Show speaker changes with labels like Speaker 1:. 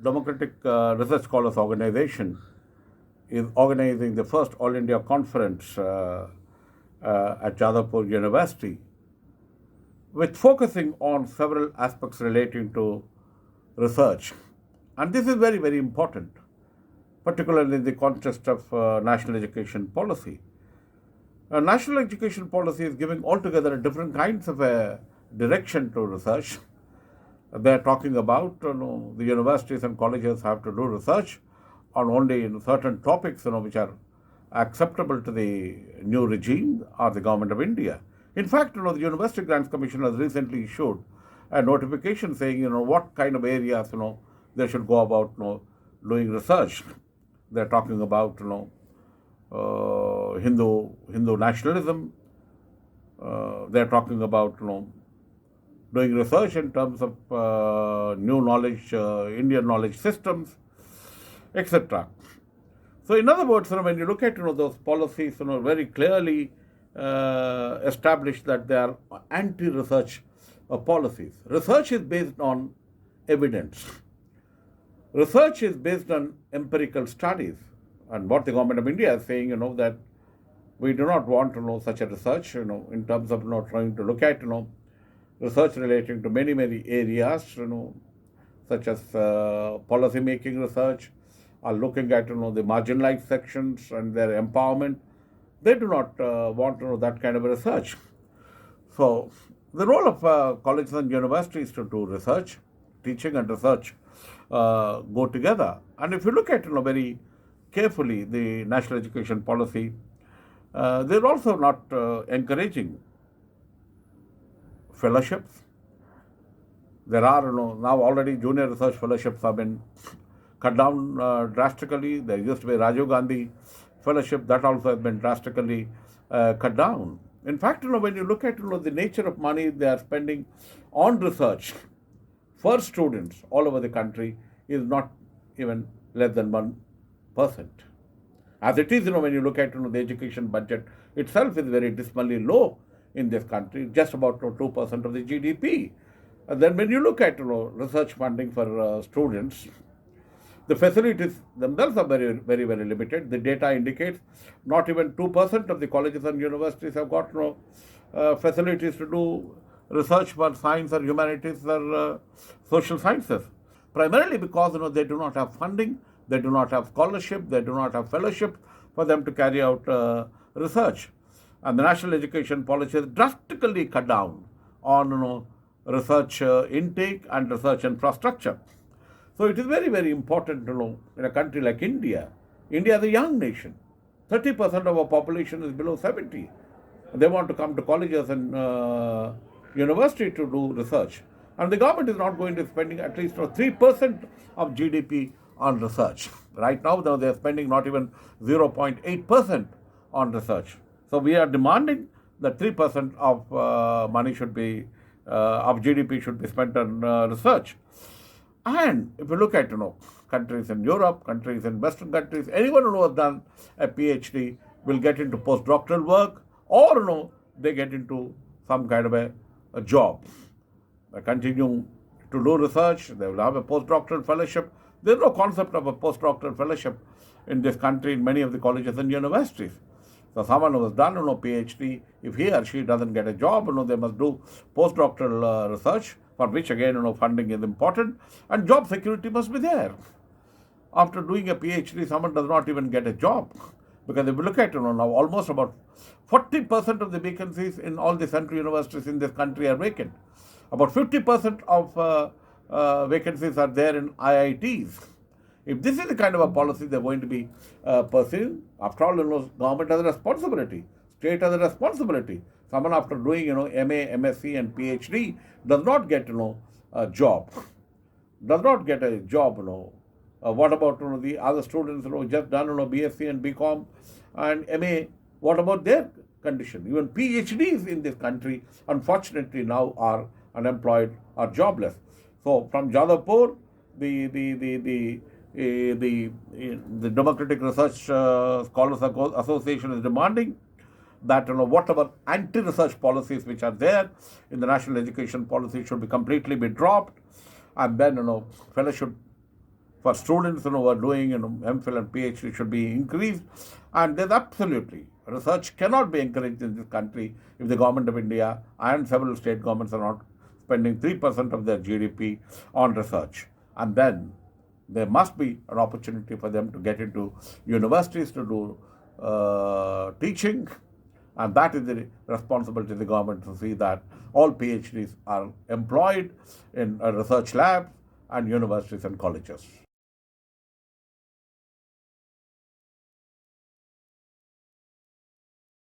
Speaker 1: Democratic Research Scholars Organization is organizing the first All India conference at Jadavpur University, with focusing on several aspects relating to research. And this is very, very important, particularly in the context of national education policy. National education policy is giving altogether different kinds of direction to research. They are talking about the universities and colleges have to do research on only certain topics which are acceptable to the new regime or the government of India. In fact, the University Grants Commission has recently issued a notification saying what kind of areas they should go about doing research. They are talking about Hindu nationalism. They are talking about doing research in terms of new knowledge, Indian knowledge systems, etc. So, in other words, when you look at those policies, very clearly established that they are anti-research policies. Research is based on evidence. Research is based on empirical studies. And what the government of India is saying, that we do not want such a research, in terms of trying to look at research relating to many, many areas, such as policy making research, or looking at the marginalized sections and their empowerment. They do not want that kind of research. So the role of colleges and universities to do research, teaching and research go together. And if you look at very carefully the national education policy, they're also not encouraging fellowships. There are now already junior research fellowships have been cut down drastically. There used to be Rajiv Gandhi fellowship, that also has been drastically cut down. In fact, when you look at the nature of money they are spending on research for students all over the country is not even less than 1%. As it is, when you look at the education budget itself is very dismally low in this country, just about 2% of the GDP. And then when you look at research funding for students, the facilities themselves are very, very, very limited. The data indicates not even 2% of the colleges and universities have got facilities to do research for science or humanities or social sciences. Primarily because they do not have funding, they do not have scholarship, they do not have fellowship for them to carry out research. And the national education policy has drastically cut down on research intake and research infrastructure. So it is very, very important in a country like India. India is a young nation. 30% of our population is below 70. They want to come to colleges and university to do research. And the government is not going to be spending at least 3% of GDP on research. Right now, they are spending not even 0.8% on research. So we are demanding that 3% of money should be, of GDP should be spent on research. And if you look at, countries in Europe, countries in Western countries, anyone who has done a PhD will get into postdoctoral work or, they get into some kind of a job. They continue to do research, they will have a postdoctoral fellowship. There is no concept of a postdoctoral fellowship in this country in many of the colleges and universities. So someone who has done a PhD, if he or she doesn't get a job, they must do postdoctoral research, for which again funding is important, and job security must be there. After doing a PhD, someone does not even get a job, because if you look at now almost about 40% of the vacancies in all the central universities in this country are vacant. About 50% of vacancies are there in IITs. If this is the kind of a policy they're going to be pursuing, after all, government has a responsibility, state has a responsibility. Someone after doing, MA, MSc and PhD does not get, a job. Does not get a job, what about, the other students, who just done, BSc and BCom and MA, what about their condition? Even PhDs in this country, unfortunately, now are unemployed or jobless. So from Jadavpur, the Democratic Research Scholars Association is demanding that whatever anti-research policies which are there in the national education policy should be completely be dropped, and then fellowship for students who are doing MPhil and PhD should be increased. And there's absolutely research cannot be encouraged in this country if the government of India and several state governments are not spending 3% of their GDP on research. And then there must be an opportunity for them to get into universities to do teaching, and that is the responsibility of the government to see that all PhDs are employed in research labs and universities and colleges.